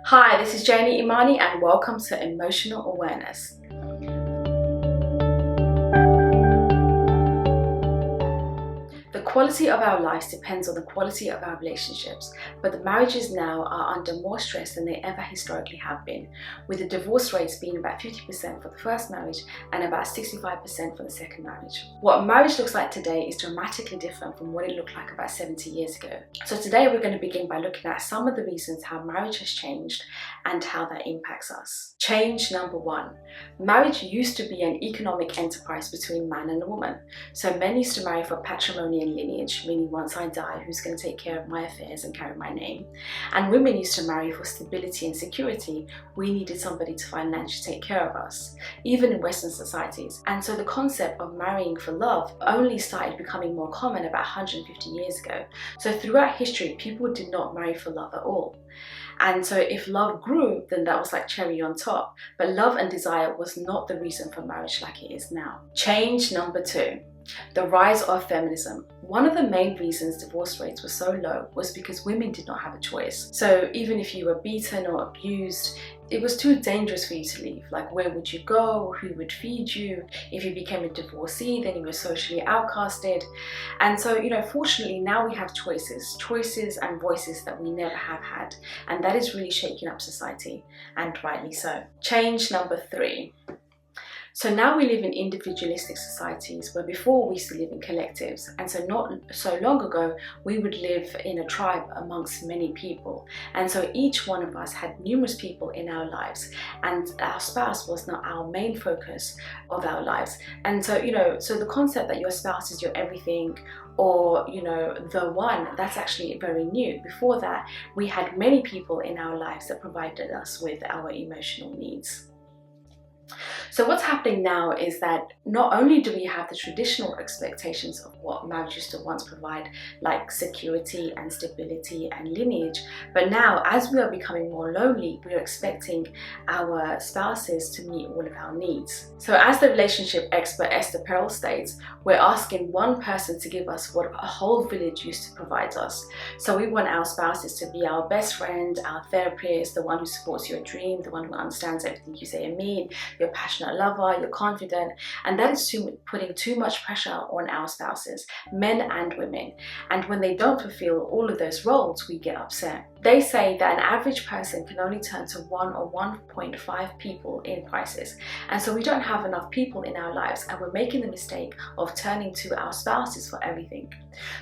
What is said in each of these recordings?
Hi, this is Janey Imaani and welcome to Emotional Awareness. The quality of our lives depends on the quality of our relationships, but the marriages now are under more stress than they ever historically have been, with the divorce rates being about 50% for the first marriage and about 65% for the second marriage. What marriage looks like today is dramatically different from what it looked like about 70 years ago. So today we're going to begin by looking at some of the reasons how marriage has changed and how that impacts us. Change number one. Marriage used to be an economic enterprise between man and a woman. So men used to marry for patrimony and lineage, meaning once I die, who's going to take care of my affairs and carry my name? And women used to marry for stability and security. We needed somebody to financially take care of us, even in Western societies. And so the concept of marrying for love only started becoming more common about 150 years ago. So throughout history, people did not marry for love at all. And so if love grew, then that was like cherry on top. But love and desire was not the reason for marriage like it is now. Change number two. The rise of feminism. One of the main reasons divorce rates were so low was because women did not have a choice. So even if you were beaten or abused, it was too dangerous for you to leave. Like, where would you go? Who would feed you? If you became a divorcee, then you were socially outcasted. And so, fortunately now we have choices and voices that we never have had. And that is really shaking up society, and rightly so. Change number three. So now we live in individualistic societies where before we used to live in collectives, and so not so long ago we would live in a tribe amongst many people, and so each one of us had numerous people in our lives, and our spouse was not our main focus of our lives. And so so the concept that your spouse is your everything, or the one, that's actually very new. Before that, we had many people in our lives that provided us with our emotional needs. So what's happening now is that not only do we have the traditional expectations of what marriage used to once provide, like security and stability and lineage, but now as we are becoming more lonely, we are expecting our spouses to meet all of our needs. So as the relationship expert Esther Perel states, we're asking one person to give us what a whole village used to provide us. So we want our spouses to be our best friend, our therapist, the one who supports your dream, the one who understands everything you say and mean, your passionate lover, your confidant, and that is putting too much pressure on our spouses, men and women. And when they don't fulfill all of those roles, we get upset. They say that an average person can only turn to 1 or 1.5 people in crisis. And so we don't have enough people in our lives, and we're making the mistake of turning to our spouses for everything.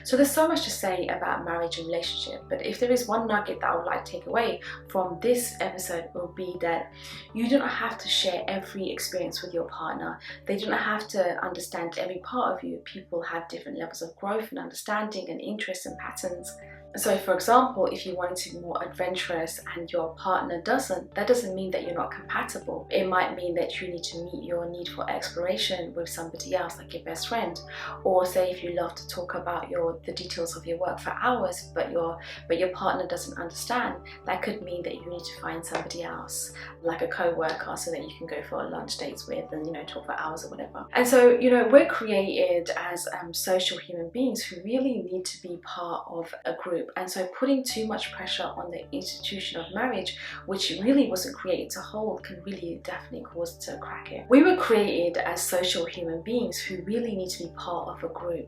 So there's so much to say about marriage and relationship, but if there is one nugget that I would like to take away from this episode, will be that you do not have to share every experience with your partner. They do not have to understand every part of you. People have different levels of growth and understanding and interests and patterns. So for example, if you want to be more adventurous and your partner doesn't, that doesn't mean that you're not compatible. It might mean that you need to meet your need for exploration with somebody else, like your best friend. Or say if you love to talk about the details of your work for hours, but your partner doesn't understand, that could mean that you need to find somebody else, like a co-worker, so that you can go for lunch dates with and talk for hours or whatever. And so we're created as social human beings who really need to be part of a group. And so putting too much pressure on the institution of marriage, which really wasn't created to hold, can really definitely cause to crack it. We were created as social human beings who really need to be part of a group.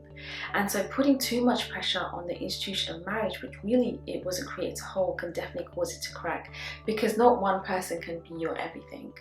And so putting too much pressure on the institution of marriage, which really it wasn't created to hold, can definitely cause it to crack, because not one person can be your everything.